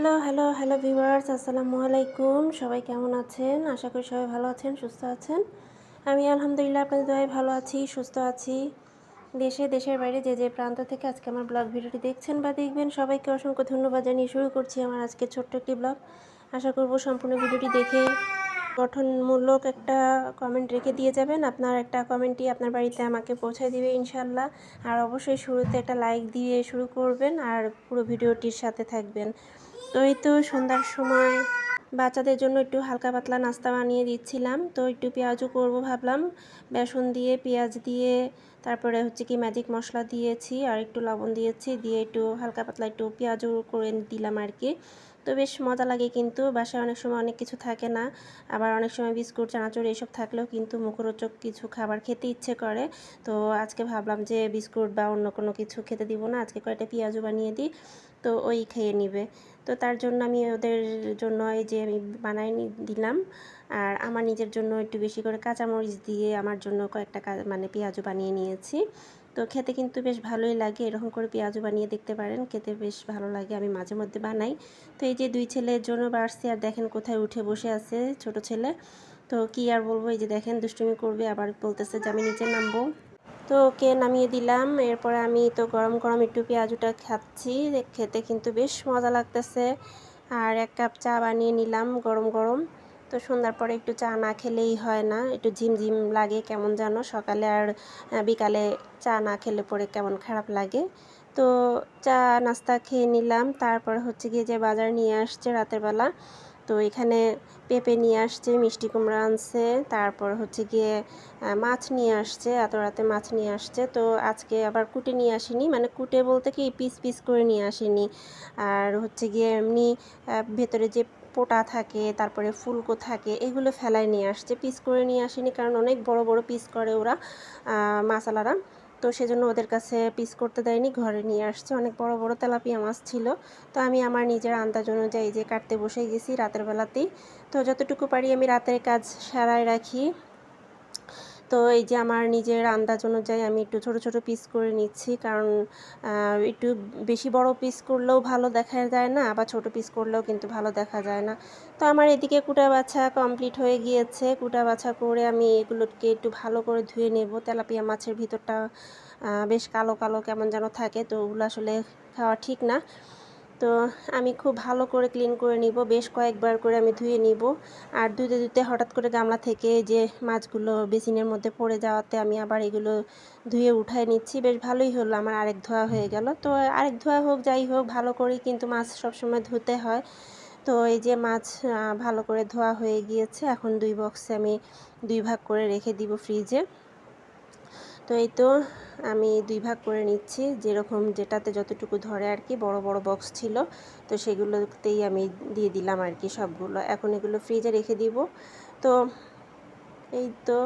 Hello, hello, hello viewers, আসসালামু আলাইকুম। সবাই কেমন আছেন? আশা করি সবাই ভালো আছেন, সুস্থ আছেন। আমি আলহামদুলিল্লাহ আপনাদের দোয়ায় ভালো আছি, সুস্থ আছি। দেশের বাইরে যে প্রান্ত থেকে আজকে আমার ব্লগ ভিডিওটি দেখছেন বা দেখবেন, সবাইকে অসংখ্য ধন্যবাদ জানিয়ে শুরু করছি আমার আজকের ছোট্ট একটি ব্লগ। আশা করব সম্পূর্ণ ভিডিওটি দেখে গঠনমূলক একটা কমেন্ট রেখে দিয়ে যাবেন। আপনার একটা কমেন্টই আপনার বাড়িতে আমাকে পৌঁছে দিবে ইনশাআল্লাহ। আর অবশ্যই শুরুতে একটা লাইক দিয়ে শুরু করবেন আর পুরো ভিডিওটির সাথে থাকবেন। তো এই তো সন্ধ্যার সময় বাচ্চাদের জন্য একটু হালকা পাতলা নাস্তা বানিয়ে দিচ্ছিলাম। তো একটু পেঁয়াজও করব ভাবলাম, বেসন দিয়ে পেঁয়াজ দিয়ে তারপরে হচ্ছে কি ম্যাজিক মশলা দিয়েছি আর একটু লবণ দিয়েছি, দিয়ে একটু হালকা পাতলা একটু পেঁয়াজও করে দিলাম আর কি। তো বেশ মজা লাগে, কিন্তু বাসায় অনেক সময় অনেক কিছু থাকে না, আবার অনেক সময় বিস্কুট চানাচুর এইসব থাকলেও কিন্তু মুখরোচক কিছু খাবার খেতে ইচ্ছে করে। তো আজকে ভাবলাম যে বিস্কুট বা অন্য কোনো কিছু খেতে দিব না, আজকে কয়েকটা পেঁয়াজও বানিয়ে দিই, তো ওই খেয়ে নিবে। তো তার জন্য আমি ওদের জন্য এই যে আমি বানাই দিলাম, আর আমার নিজের জন্য একটু বেশি করে কাঁচামরিচ দিয়ে আমার জন্য কয়েকটা মানে পেঁয়াজও বানিয়ে নিয়েছি। তো খেতে কিন্তু বেশ ভালোই লাগে, এরকম করে পেঁয়াজও বানিয়ে দেখতে পারেন, খেতে বেশ ভালো লাগে, আমি মাঝে মধ্যে বানাই। তো এই যে দুই ছেলের জন্য বাড়ছি, আর দেখেন কোথায় উঠে বসে আছে ছোট ছেলে। তো কি আর বলবো, এই যে দেখেন দুষ্টুমি করবে, আবার বলতেছে যে আমি নিচে নামবো। তো ওকে নামিয়ে দিলাম, এরপরে আমি তো গরম গরম একটু পেঁয়াজুটা খাচ্ছি, খেতে কিন্তু বেশ মজা লাগতেছে। আর এক কাপ চা বানিয়ে নিলাম গরম গরম। তো সন্ধ্যার পরে একটু চা না খেলেই হয় না, একটু ঝিমঝিম লাগে কেমন যেন, সকালে আর বিকালে চা না খেলে পরে কেমন খারাপ লাগে। তো চা নাস্তা খেয়ে নিলাম, তারপরে হচ্ছে গিয়ে যে বাজার নিয়ে আসছে রাতের বেলা। তো এখানে পেঁপে নিয়ে আসছে, মিষ্টি কুমড়া আনছে, তারপর হচ্ছে গিয়ে মাছ নিয়ে আসছে, এত রাতে মাছ নিয়ে আসছে। তো আজকে আবার কুটে নিয়ে আসেনি, মানে কুটে বলতে কি পিস পিস করে নিয়ে আসেনি, আর হচ্ছে গিয়ে এমনি ভেতরে যে পোটা থাকে তারপরে ফুলকো থাকে এগুলো ফেলায় নিয়ে আসছে, পিস করে নিয়ে আসেনি, কারণ অনেক বড় বড় পিস করে ওরা মাসালারা। তো সেজন্য ওদের কাছে পিস করতে দেয়নি, ঘরে নিয়ে আসছে, অনেক বড় বড় তেলাপিয়া মাছ ছিল। তো আমি আমার নিজের আন্দাজ অনুযায়ী যে কাটতে বসে গেছি রাতের বেলাতেই। তো যতটুকু পারি আমি রাতের কাজ সারায় রাখি। তো এই যে আমার নিজের আন্দাজ অনুযায়ী আমি একটু ছোট ছোট পিস করে নিচ্ছি, কারণ একটু বেশি বড় পিস করলেও ভালো দেখা যায় না, আবার ছোট পিস করলেও কিন্তু ভালো দেখা যায় না। তো আমার এদিকে কুটা বাছা কমপ্লিট হয়ে গিয়েছে, কুটা বাছা করে আমি এগুলোকে একটু ভালো করে ধুয়ে নেব। তেলাপিয়া মাছের ভিতরটা বেশ কালো কালো কেমন যেন থাকে, তো ওগুলো আসলে খাওয়া ঠিক না। তো আমি খুব ভালো করে ক্লিন করে নিব, বেশ কয়েকবার করে আমি ধুয়ে নিব। আর ধুতে ধুতে হঠাৎ করে গামলা থেকে যে মাছগুলো বেসিনের মধ্যে পড়ে যাওয়াতে আমি আবার এগুলো ধুয়ে উঠায় নিচ্ছি, বেশ ভালোই হলো, আমার আরেক ধোয়া হয়ে গেল। তো আরেক ধোয়া হোক যাই হোক, ভালো করেই কিন্তু মাছ সবসময় ধুতে হয়। তো এই যে মাছ ভালো করে ধোয়া হয়ে গিয়েছে, এখন দুই বক্সে আমি দুই ভাগ করে রেখে দিব ফ্রিজে। তো এই তো আমি দুই ভাগ করে নিচ্ছি, যেরকম যেটাতে যতটুকু ধরে আর কি, বড় বড় বক্স ছিল, তো সেগুলোতেই আমি দিয়ে দিলাম আর কি সবগুলো। এখন এগুলো ফ্রিজে রেখে দিব। তো এই তো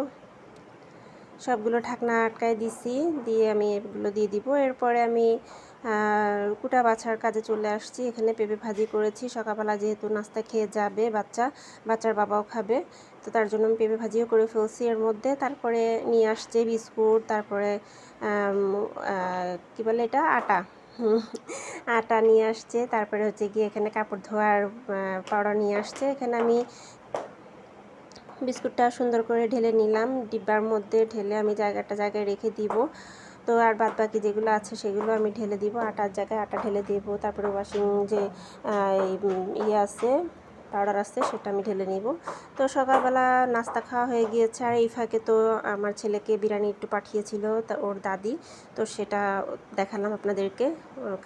সবগুলো ঢাকনা আটকায় দিছি, দিয়ে আমি এগুলো দিয়ে দিব। এরপরে আমি কুটা বাছার কাজে চলে আসছি। এখানে পেঁপে ভাজি করেছি, সকালবেলা যেহেতু নাস্তা খেয়ে যাবে বাচ্চার বাবাও খাবে, তো তার জন্য আমি পেঁপে ভাজিও করে ফেলছি এর মধ্যে। তারপরে নিয়ে আসছে বিস্কুট, তারপরে কী বলে এটা, আটা, আটা নিয়ে আসছে, তারপরে হচ্ছে গিয়ে এখানে কাপড় ধোয়ার পাউডার নিয়ে আসছে। এখানে আমি বিস্কুটটা সুন্দর করে ঢেলে নিলাম, ডিব্বার মধ্যে ঢেলে আমি জায়গায় রেখে দিব। তো আর বাদ বাকি যেগুলো আছে সেগুলো আমি ঢেলে দিব, আটার জায়গায় আটা ঢেলে দেব। তারপরে ওয়াশিং যে ইয়ে আছে, পাউডার আছে, সেটা আমি ঢেলে নিব। তো সকালবেলা নাস্তা খাওয়া হয়ে গিয়েছে, আর এই ফাঁকে তো আমার ছেলেকে বিরিয়ানি একটু পাঠিয়েছিল তা ওর দাদি, তো সেটা দেখালাম আপনাদেরকে,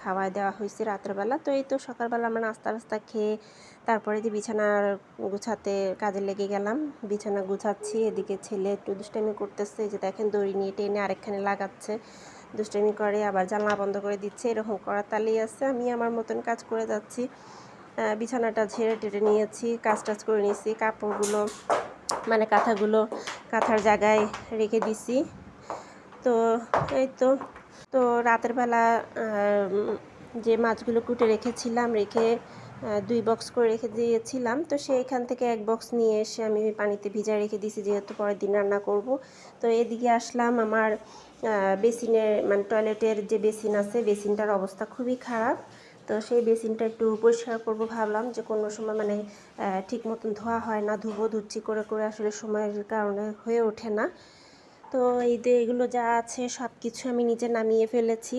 খাওয়ায় দেওয়া হয়েছে রাত্রেবেলা। তো এই তো সকালবেলা আমরা নাস্তা খেয়ে তারপরে যে বিছানা গুছাতে কাজে লেগে গেলাম, বিছানা গুছাচ্ছি, এদিকে ছেলে একটু দুষ্টামি করতেছে, যে দেখেন দড়ি নিয়ে টেনে আরেকখানে লাগাচ্ছে, দুষ্টামি করে, আবার জানলা বন্ধ করে দিচ্ছে, এরকম করার তালেই আছে। আমি আমার মতন কাজ করে যাচ্ছি, বিছানাটা ঝেড়ে টেড়ে নিয়েছি, কাজ টাজ করে নিয়েছি, কাপড়গুলো মানে কাঁথাগুলো কাঁথার জায়গায় রেখে দিছি। তো এই তো রাতের বেলা যে মাছগুলো কুটে রেখেছিলাম, রেখে দুই বক্স করে রেখে দিয়েছিলাম, তো সেইখান থেকে এক বক্স নিয়ে এসে আমি পানিতে ভিজায় রেখে দিয়েছি, যেহেতু পরের দিন রান্না করব। তো এদিকে আসলাম, আমার বেসিনের মানে টয়লেটের যে বেসিন আছে, বেসিনটার অবস্থা খুবই খারাপ, তো সেই বেসিনটা একটু পরিষ্কার করব ভাবলাম, যে কোনো সময় মানে ঠিক মতন ধোয়া হয় না, ধুচ্ছি করে করে আসলে সময়ের কারণে হয়ে ওঠে না। তো এগুলো যা আছে সব কিছু আমি নিচে নামিয়ে ফেলেছি,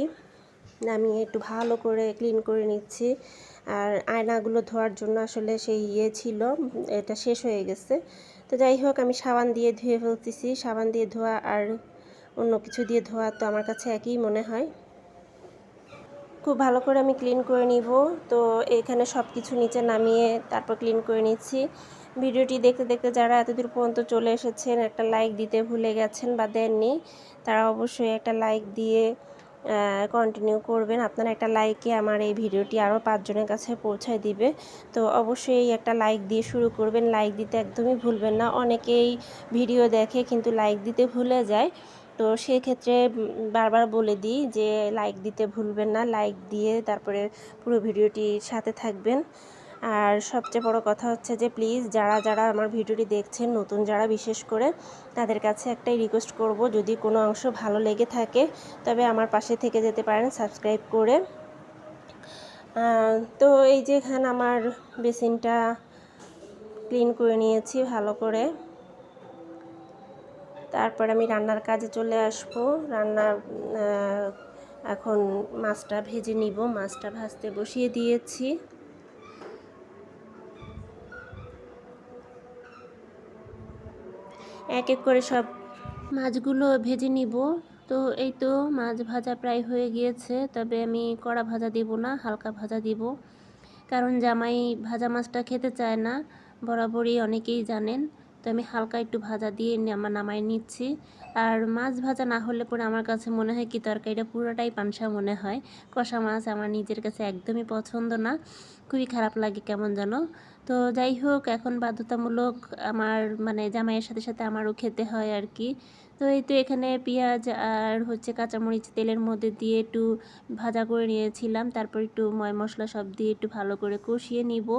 নামিয়ে একটু ভালো করে ক্লিন করে নিচ্ছি। আর আয়নাগুলো ধোয়ার জন্য আসলে সেই ছিল, এটা শেষ হয়ে গেছে। তো যাই হোক, আমি সাবান দিয়ে ধুয়ে ফেলতেছি। সাবান দিয়ে ধোয়া আর অন্য কিছু দিয়ে ধোয়া তো আমার কাছে একই মনে হয়। খুব ভালো করে আমি ক্লিন করে নিব। তো এখানে সব কিছু নিচে নামিয়ে তারপর ক্লিন করে নিচ্ছি। ভিডিওটি দেখতে দেখতে যারা এতদূর পর্যন্ত চলে এসেছেন, একটা লাইক দিতে ভুলে গেছেন বা দেননি, তারা অবশ্যই একটা লাইক দিয়ে কন্টিনিউ করবেন। আপনার একটা লাইকে আমার এই ভিডিওটি আরও 5 জনের কাছে পৌঁছায় দিবে। তো অবশ্যই একটা লাইক দিয়ে শুরু করবেন। লাইক দিতে একদমই ভুলবেন না। অনেকেই ভিডিও দেখে কিন্তু লাইক দিতে ভুলে যায়। তো সেক্ষেত্রে বারবার বলে দিই যে লাইক দিতে ভুলবেন না, লাইক দিয়ে তারপরে পুরো ভিডিওটির সাথে থাকবেন। আর সবচেয়ে বড় কথা হচ্ছে যে প্লিজ যারা আমার ভিডিওটি দেখছেন, নতুন যারা বিশেষ করে, তাদের কাছে একটাই রিকোয়েস্ট করব, যদি কোনো অংশ ভালো লেগে থাকে তবে আমার পাশে থেকে যেতে পারেন সাবস্ক্রাইব করে। তো এই যে এখানে আমার বেসিনটা ক্লিন করে নিয়েছি ভালো করে। তারপর আমি রান্নার কাজে চলে আসব। এখন মাছটা ভেজে নিব। মাছটা ভাজতে বসিয়ে দিয়েছি। এক এক করে সব মাছগুলো ভেজে নিব। তো এই তো মাছ ভাজা প্রায় হয়ে গিয়েছে, তবে আমি কড়া ভাজা দিব না, হালকা ভাজা দিব, কারণ জামাই ভাজা মাছটা খেতে চায় না, বরাবরই অনেকেই জানেন। তো আমি হালকা একটু ভাজা দিয়ে নামাই নিচ্ছি। আর মাছ ভাজা না হলে পরে আমার কাছে মনে হয় কি তরকারিটা পুরোটাই পানসা মনে হয়। কষা মাছ আমার নিজের কাছে একদমই পছন্দ না, খুবই খারাপ লাগে কেমন যেন। তো যাই হোক, এখন বাধ্যতামূলক আমার মানে জামাইয়ের সাথে সাথে আমারও খেতে হয় আর কি। তো এই তো এখানে পেঁয়াজ আর কাঁচামরিচ তেলের মধ্যে দিয়ে একটু ভাজা করে নিয়েছিলাম। তারপর একটু মশলা সব দিয়ে একটু ভালো করে কষিয়ে নিব।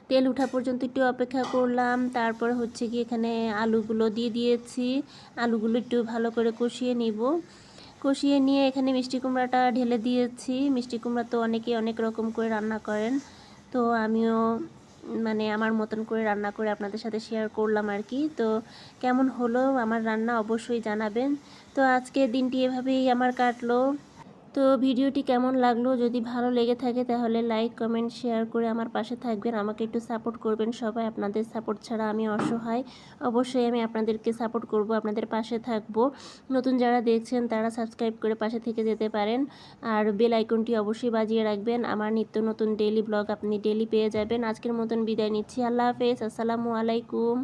তেল ওঠা পর্যন্ত একটু অপেক্ষা করলাম। তারপর এখানে আলুগুলো দিয়ে দিয়েছি। আলুগুলো একটু ভালো করে কষিয়ে নিব। কষিয়ে নিয়ে এখানে মিষ্টি কুমড়াটা ঢেলে দিয়েছি। মিষ্টি কুমড়া তো অনেকেই অনেক রকম করে রান্না করেন, তো আমিও মানে আমার মতন করে রান্না করে আপনাদের সাথে শেয়ার করলাম আর কি। তো কেমন হলো আমার রান্না অবশ্যই জানাবেন। তো আজকের দিনটি এভাবেই আমার কাটলো। তো ভিডিওটি কেমন লাগলো, যদি ভালো লেগে থাকে তাহলে লাইক কমেন্ট শেয়ার করে আমার পাশে থাকবেন, আমাকে একটু সাপোর্ট করবেন সবাই। আপনাদের সাপোর্ট ছাড়া আমি অসহায়। অবশ্যই আমি আপনাদেরকে সাপোর্ট করব, আপনাদের পাশে থাকব। নতুন যারা দেখছেন তারা সাবস্ক্রাইব করে পাশে থেকে যেতে পারেন। আর বেল আইকনটি অবশ্যই বাজিয়ে রাখবেন, আমার নিত্য নতুন ডেইলি ব্লগ আপনি ডেইলি পেয়ে যাবেন। আজকের মতন বিদায় নিচ্ছি। আল্লাহ হাফেজ, আসসালামু আলাইকুম।